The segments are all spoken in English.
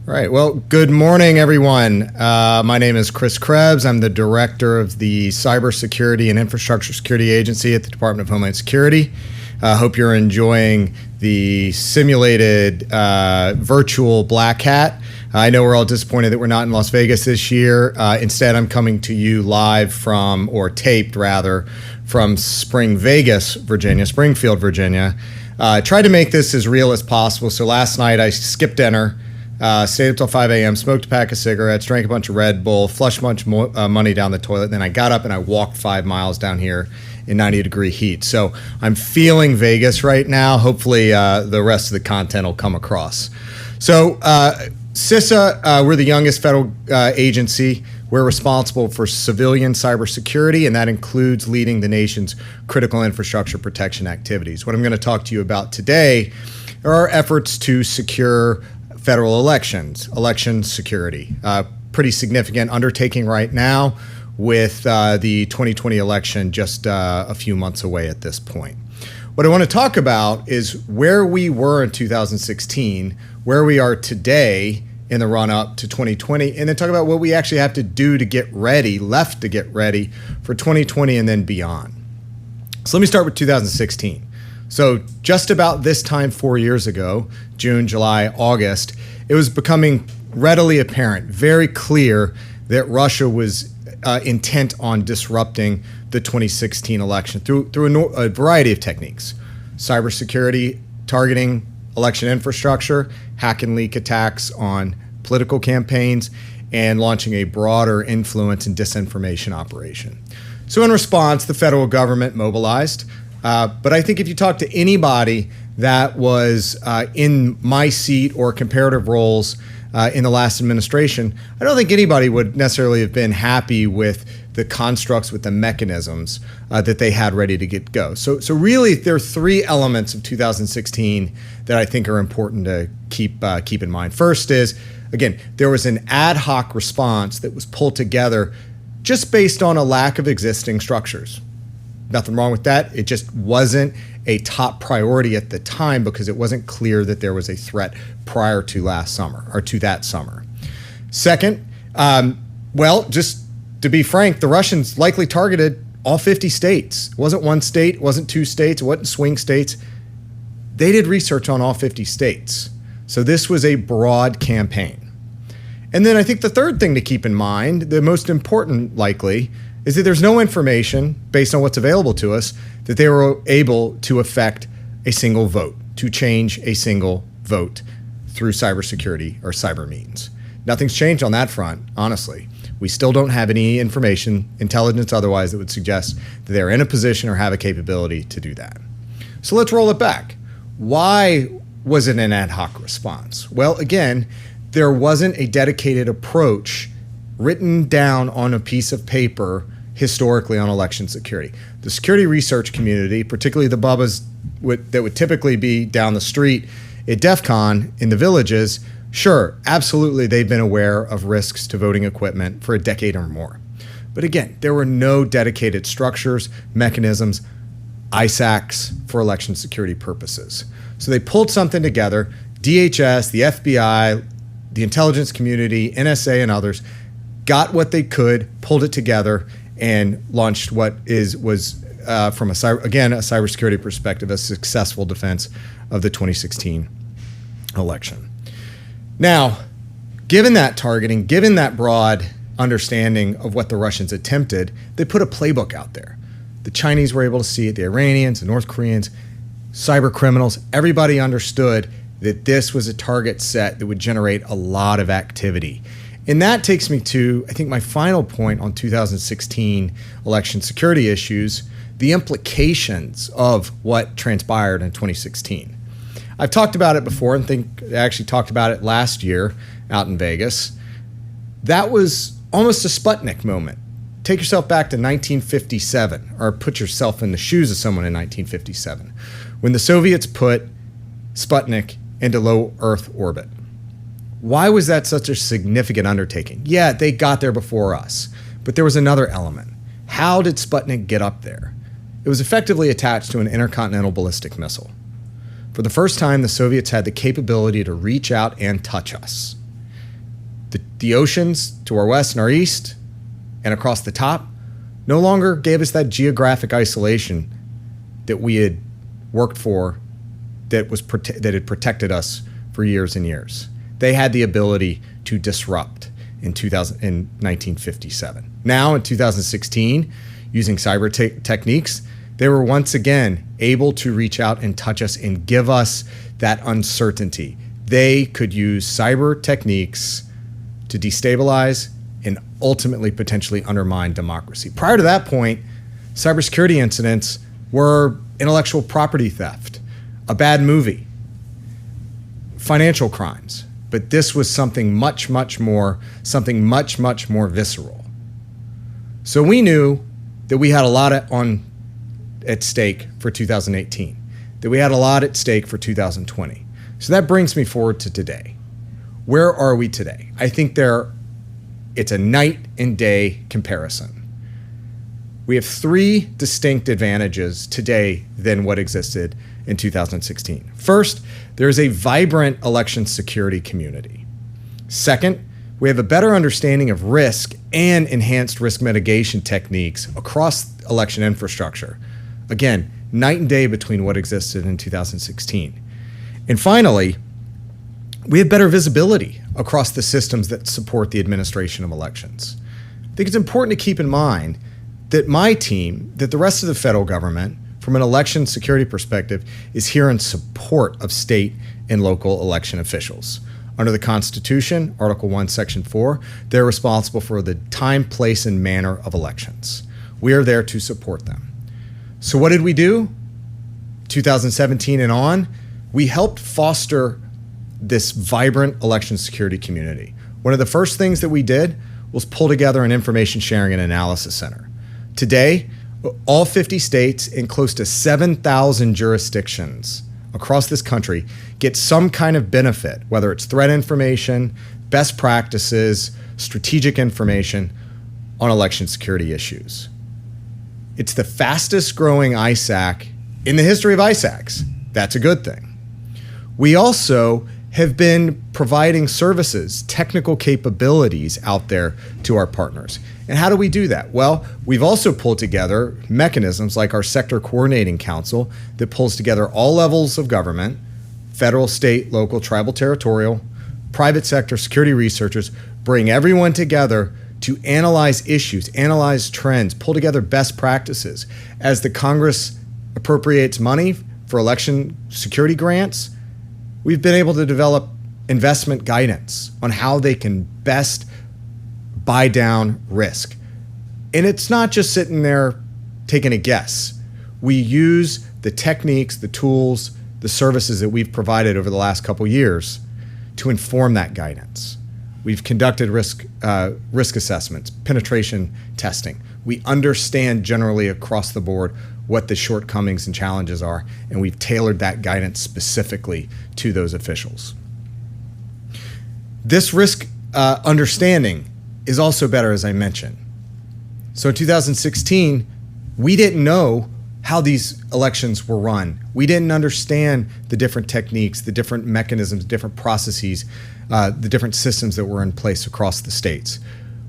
All right. Well, good morning, everyone. My name is Chris Krebs. I'm the director of the Cybersecurity and Infrastructure Security Agency at the Department of Homeland Security. I hope you're enjoying the simulated virtual Black Hat. I know we're all disappointed that we're not in Las Vegas this year. Instead, I'm coming to you live from, or taped rather, from Springfield, Virginia. Tried to make this as real as possible. So last night I skipped dinner, stayed up till 5 a.m., smoked a pack of cigarettes, drank a bunch of Red Bull, flushed a bunch of money down the toilet. Then I got up and I walked 5 miles down here in 90-degree heat. So I'm feeling Vegas right now. Hopefully the rest of the content will come across. So CISA, we're the youngest federal agency. We're responsible for civilian cybersecurity, and that includes leading the nation's critical infrastructure protection activities. What I'm going to talk to you about today are our efforts to secure federal elections, election security. Pretty significant undertaking right now with the 2020 election just a few months away at this point. What I want to talk about is where we were in 2016, where we are today in the run-up to 2020, and then talk about what we actually have to do to get ready, left to get ready for 2020 and then beyond. So let me start with 2016. So just about this time 4 years ago, June, July, August, it was becoming readily apparent, very clear that Russia was intent on disrupting the 2016 election through a variety of techniques. Cybersecurity, targeting election infrastructure, hack and leak attacks on political campaigns, and launching a broader influence and disinformation operation. So in response, the federal government mobilized. But I think if you talk to anybody that was in my seat or comparative roles in the last administration, I don't think anybody would necessarily have been happy with the constructs, with the mechanisms that they had ready to go. So really, there are three elements of 2016 that I think are important to keep in mind. First is, again, there was an ad hoc response that was pulled together just based on a lack of existing structures. Nothing wrong with that. It just wasn't a top priority at the time because it wasn't clear that there was a threat prior to last summer or to that summer. Second, well, just to be frank, the Russians likely targeted all 50 states. It wasn't one state, it wasn't two states, it wasn't swing states. They did research on all 50 states. So this was a broad campaign. And then I think the third thing to keep in mind, the most important likely, is that there's no information based on what's available to us that they were able to affect a single vote, to change a single vote through cybersecurity or cyber means. Nothing's changed on that front, honestly. We still don't have any information, intelligence otherwise, that would suggest that they're in a position or have a capability to do that. So let's roll it back. Why was it an ad hoc response? Well, again, there wasn't a dedicated approach written down on a piece of paper historically on election security. The security research community, particularly the bubbas that would typically be down the street at DEF CON in the villages, sure, absolutely, they've been aware of risks to voting equipment for a decade or more. But again, there were no dedicated structures, mechanisms, ISACs for election security purposes. So they pulled something together. DHS, the FBI, the intelligence community, NSA, and others got what they could, pulled it together, and launched what was from a cybersecurity perspective, a successful defense of the 2016 election. Now, given that targeting, given that broad understanding of what the Russians attempted, they put a playbook out there. The Chinese were able to see it, the Iranians, the North Koreans, cyber criminals, everybody understood that this was a target set that would generate a lot of activity. And that takes me to, I think, my final point on 2016 election security issues, the implications of what transpired in 2016. I've talked about it before and think I actually talked about it last year out in Vegas. That was almost a Sputnik moment. Take yourself back to 1957, or put yourself in the shoes of someone in 1957, when the Soviets put Sputnik into low Earth orbit. Why was that such a significant undertaking? Yeah, they got there before us, but there was another element. How did Sputnik get up there? It was effectively attached to an intercontinental ballistic missile. For the first time, the Soviets had the capability to reach out and touch us. The oceans to our west and our east and across the top no longer gave us that geographic isolation that we had worked for, that had protected us for years and years. They had the ability to disrupt in 1957. Now in 2016, using cyber techniques, they were once again able to reach out and touch us and give us that uncertainty. They could use cyber techniques to destabilize and ultimately potentially undermine democracy. Prior to that point, cybersecurity incidents were intellectual property theft, a bad movie, financial crimes. But this was something much, much more visceral. So we knew that we had a lot at stake for 2018, that we had a lot at stake for 2020. So that brings me forward to today. Where are we today? I think it's a night and day comparison. We have three distinct advantages today than what existed in 2016. First, there is a vibrant election security community. Second, we have a better understanding of risk and enhanced risk mitigation techniques across election infrastructure. Again, night and day between what existed in 2016. And finally, we have better visibility across the systems that support the administration of elections. I think it's important to keep in mind that my team, that the rest of the federal government, from an election security perspective, is here in support of state and local election officials. Under the Constitution, Article 1, Section 4, they're responsible for the time, place, and manner of elections. We are there to support them. So what did we do? 2017 and on, we helped foster this vibrant election security community. One of the first things that we did was pull together an information sharing and analysis center. Today, all 50 states and close to 7,000 jurisdictions across this country get some kind of benefit, whether it's threat information, best practices, strategic information on election security issues. It's the fastest growing ISAC in the history of ISACs. That's a good thing. We also have been providing services, technical capabilities out there to our partners. And how do we do that? Well, we've also pulled together mechanisms like our Sector Coordinating Council that pulls together all levels of government, federal, state, local, tribal, territorial, private sector, security researchers, bring everyone together to analyze issues, analyze trends, pull together best practices. As the Congress appropriates money for election security grants, we've been able to develop investment guidance on how they can best buy down risk. And it's not just sitting there taking a guess. We use the techniques, the tools, the services that we've provided over the last couple years to inform that guidance. We've conducted risk assessments, penetration testing. We understand generally across the board what the shortcomings and challenges are, and we've tailored that guidance specifically to those officials. This risk understanding is also better, as I mentioned. So in 2016, we didn't know how these elections were run. We didn't understand the different techniques, the different mechanisms, different processes, the different systems that were in place across the states.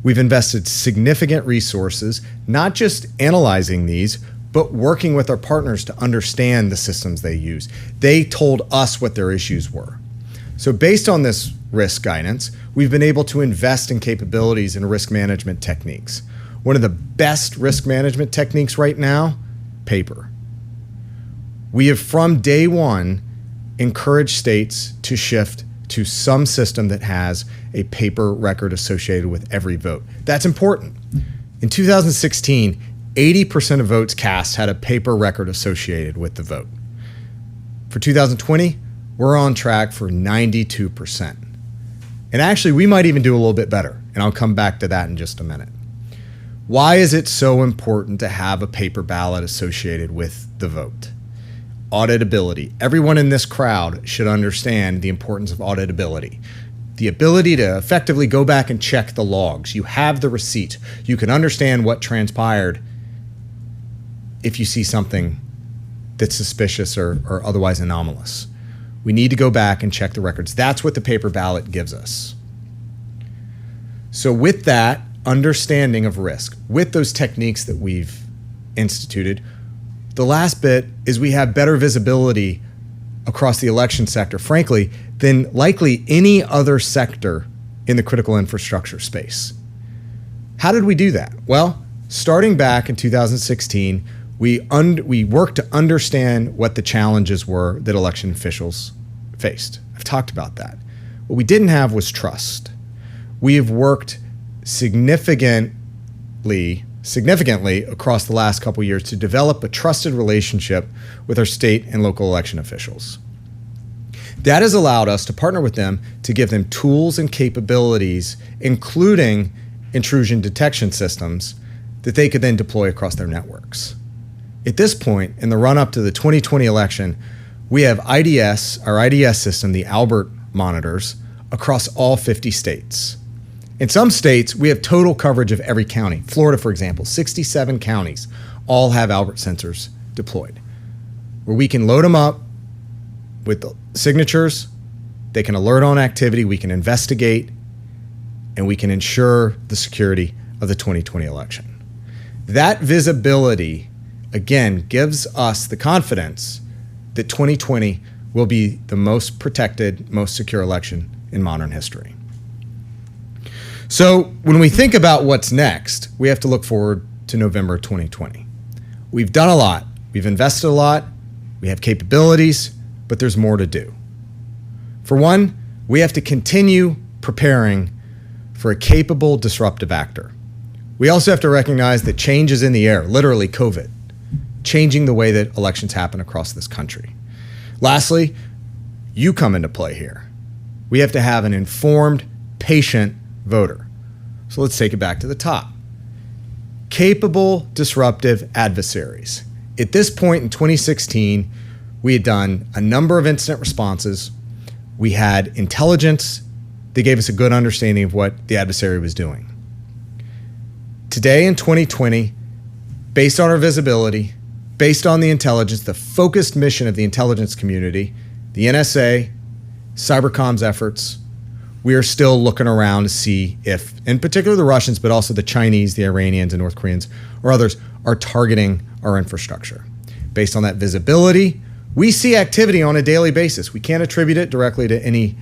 We've invested significant resources, not just analyzing these, but working with our partners to understand the systems they use. They told us what their issues were. So based on this risk guidance, we've been able to invest in capabilities and risk management techniques. One of the best risk management techniques right now, paper. We have from day one encouraged states to shift to some system that has a paper record associated with every vote. That's important. In 2016, 80% of votes cast had a paper record associated with the vote. For 2020, we're on track for 92%. And actually, we might even do a little bit better, and I'll come back to that in just a minute. Why is it so important to have a paper ballot associated with the vote? Auditability. Everyone in this crowd should understand the importance of auditability. The ability to effectively go back and check the logs. You have the receipt. You can understand what transpired if you see something that's suspicious or otherwise anomalous. We need to go back and check the records. That's what the paper ballot gives us. So with that understanding of risk, with those techniques that we've instituted, the last bit is we have better visibility across the election sector, frankly, than likely any other sector in the critical infrastructure space. How did we do that? Well, starting back in 2016, we worked to understand what the challenges were that election officials faced. I've talked about that. What we didn't have was trust. We have worked significantly across the last couple of years to develop a trusted relationship with our state and local election officials. That has allowed us to partner with them to give them tools and capabilities, including intrusion detection systems, that they could then deploy across their networks. At this point, in the run-up to the 2020 election, we have IDS, our IDS system, the Albert monitors, across all 50 states. In some states, we have total coverage of every county. Florida, for example, 67 counties all have Albert sensors deployed, where we can load them up with the signatures, they can alert on activity, we can investigate, and we can ensure the security of the 2020 election. That visibility, again, gives us the confidence that 2020 will be the most protected, most secure election in modern history. So when we think about what's next, we have to look forward to November 2020. We've done a lot. We've invested a lot. We have capabilities, but there's more to do. For one, we have to continue preparing for a capable disruptive actor. We also have to recognize that change is in the air, literally COVID, changing the way that elections happen across this country. Lastly, you come into play here. We have to have an informed, patient voter. So let's take it back to the top. Capable, disruptive adversaries. At this point in 2016, we had done a number of incident responses. We had intelligence that gave us a good understanding of what the adversary was doing. Today in 2020, based on our visibility, based on the intelligence, the focused mission of the intelligence community, the NSA, cybercom's efforts, we are still looking around to see if, in particular the Russians, but also the Chinese, the Iranians, and North Koreans, or others, are targeting our infrastructure. Based on that visibility, we see activity on a daily basis. We can't attribute it directly to any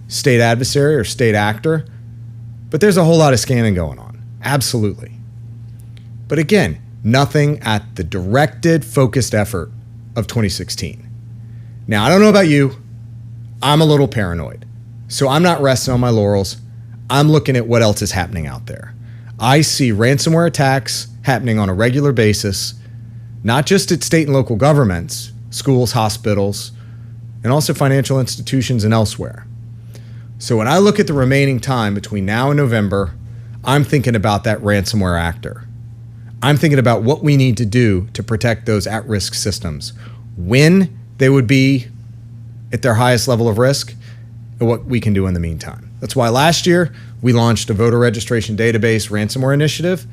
state adversary or state actor, but there's a whole lot of scanning going on. Absolutely. But again, nothing at the directed, focused effort of 2016. Now, I don't know about you. I'm a little paranoid. So I'm not resting on my laurels. I'm looking at what else is happening out there. I see ransomware attacks happening on a regular basis, not just at state and local governments, schools, hospitals, and also financial institutions and elsewhere. So when I look at the remaining time between now and November, I'm thinking about that ransomware actor. I'm thinking about what we need to do to protect those at-risk systems, when they would be at their highest level of risk, and what we can do in the meantime. That's why last year we launched a voter registration database ransomware initiative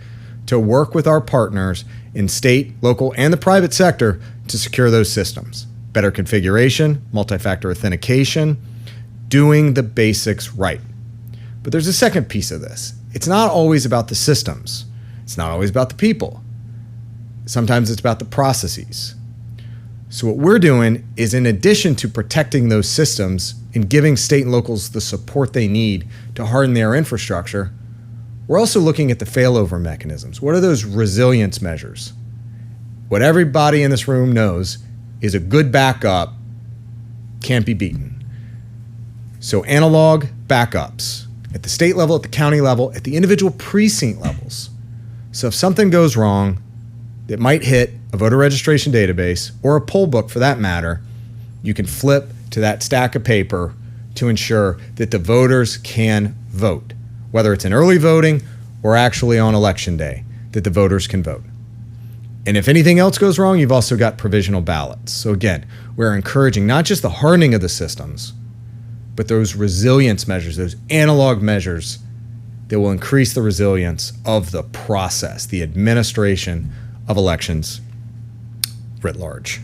to work with our partners in state, local, and the private sector to secure those systems. Better configuration, multi-factor authentication, doing the basics right. But there's a second piece of this. It's not always about the systems. It's not always about the people. Sometimes it's about the processes. So what we're doing is, in addition to protecting those systems and giving state and locals the support they need to harden their infrastructure, we're also looking at the failover mechanisms. What are those resilience measures? What everybody in this room knows is a good backup can't be beaten. So analog backups at the state level, at the county level, at the individual precinct levels. So if something goes wrong that might hit a voter registration database, or a poll book for that matter, you can flip to that stack of paper to ensure that the voters can vote, whether it's in early voting or actually on election day, that the voters can vote. And if anything else goes wrong, you've also got provisional ballots. So again, we're encouraging not just the hardening of the systems, but those resilience measures, those analog measures that will increase the resilience of the process, the administration of elections writ large.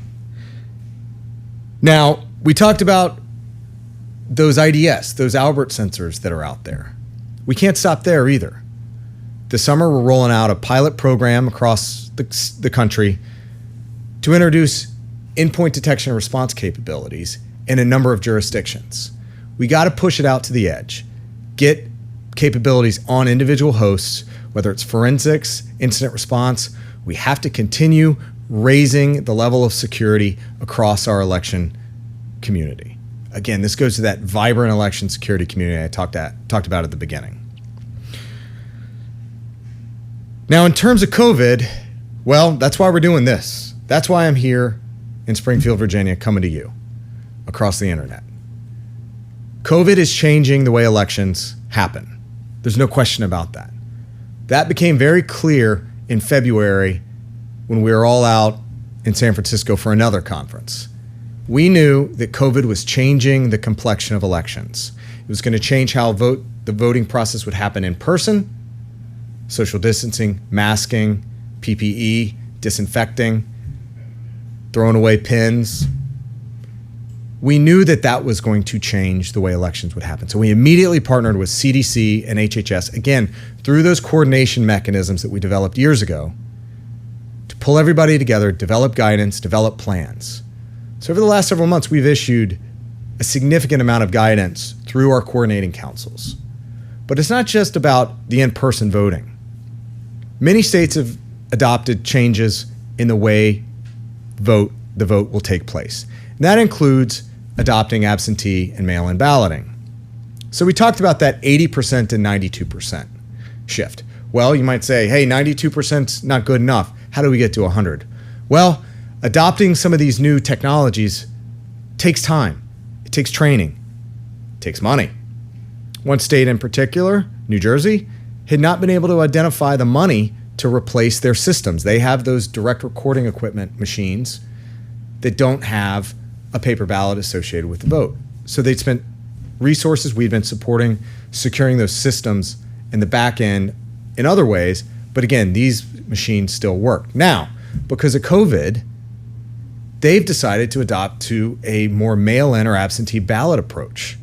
Now, we talked about those IDS, those Albert sensors that are out there. We can't stop there either. This summer, we're rolling out a pilot program across the country to introduce endpoint detection and response capabilities in a number of jurisdictions. We got to push it out to the edge, get capabilities on individual hosts, whether it's forensics, incident response. We have to continue raising the level of security across our election community. Again, this goes to that vibrant election security community I talked about at the beginning. Now, in terms of COVID, well, that's why we're doing this. That's why I'm here in Springfield, Virginia, coming to you across the internet. COVID is changing the way elections happen. There's no question about that. That became very clear in February when we were all out in San Francisco for another conference. We knew that COVID was changing the complexion of elections. It was going to change how the voting process would happen in person, social distancing, masking, PPE, disinfecting, throwing away pins. We knew that that was going to change the way elections would happen. So we immediately partnered with CDC and HHS, again, through those coordination mechanisms that we developed years ago, to pull everybody together, develop guidance, develop plans. So over the last several months, we've issued a significant amount of guidance through our coordinating councils. But it's not just about the in-person voting. Many states have adopted changes in the way the vote will take place. And that includes adopting absentee and mail-in balloting. So we talked about that 80% and 92% shift. Well, you might say, hey, 92% is not good enough. How do we get to 100? Well, adopting some of these new technologies takes time. It takes training. It takes money. One state in particular, New Jersey, had not been able to identify the money to replace their systems. They have those direct recording equipment machines that don't have a paper ballot associated with the vote. So they'd spent resources. We've been supporting securing those systems in the back end in other ways. But again, these machines still work. Now, because of COVID, they've decided to adopt to a more mail-in or absentee ballot approach.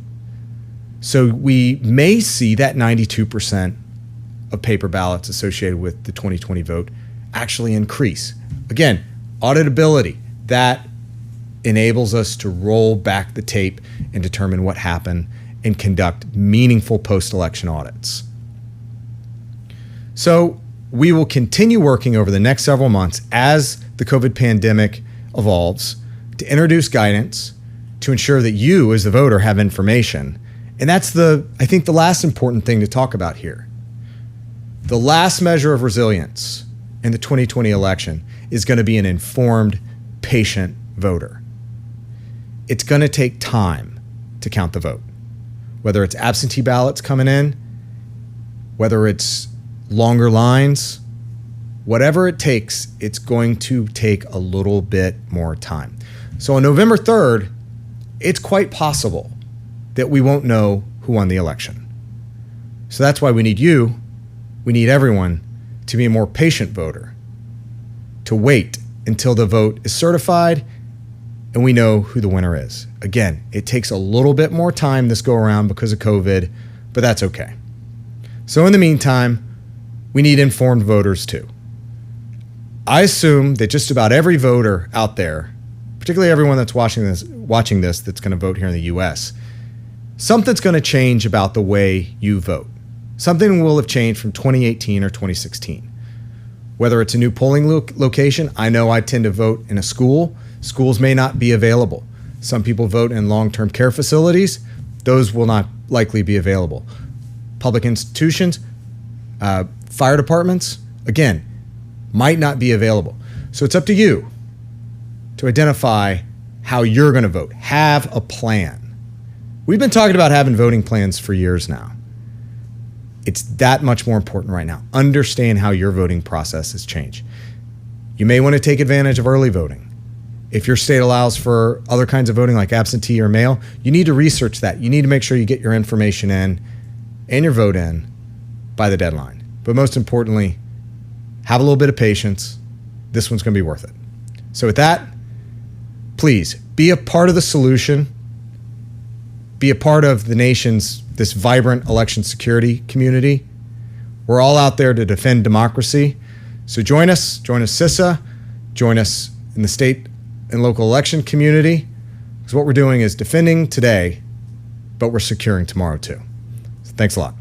So we may see that 92% of paper ballots associated with the 2020 vote actually increase. Again, auditability, that enables us to roll back the tape and determine what happened and conduct meaningful post-election audits. So we will continue working over the next several months as the COVID pandemic evolves to introduce guidance to ensure that you as the voter have information. And that's I think the last important thing to talk about here. The last measure of resilience in the 2020 election is going to be an informed, patient voter. It's going to take time to count the vote. Whether it's absentee ballots coming in, whether it's longer lines, whatever it takes, it's going to take a little bit more time. So on November 3rd, it's quite possible that we won't know who won the election. So that's why we need you, we need everyone to be a more patient voter, to wait until the vote is certified and we know who the winner is. Again, it takes a little bit more time this go around because of COVID, but that's okay. So in the meantime, we need informed voters too. I assume that just about every voter out there, particularly everyone that's watching this that's going to vote here in the US, something's going to change about the way you vote. Something will have changed from 2018 or 2016. Whether it's a new polling location, I know I tend to vote in a school. Schools may not be available. Some people vote in long-term care facilities. Those will not likely be available. Public institutions, fire departments, again, might not be available. So it's up to you to identify how you're going to vote. Have a plan. We've been talking about having voting plans for years now. It's that much more important right now. Understand how your voting process has changed. You may want to take advantage of early voting. If your state allows for other kinds of voting like absentee or mail, you need to research that. You need to make sure you get your information in and your vote in by the deadline. But most importantly, have a little bit of patience. This one's going to be worth it. So with that, please be a part of the solution. Be a part of the nation's this vibrant election security community. We're all out there to defend democracy. So join us CISA, join us in the state and local election community, because what we're doing is defending today, but we're securing tomorrow too. So thanks a lot.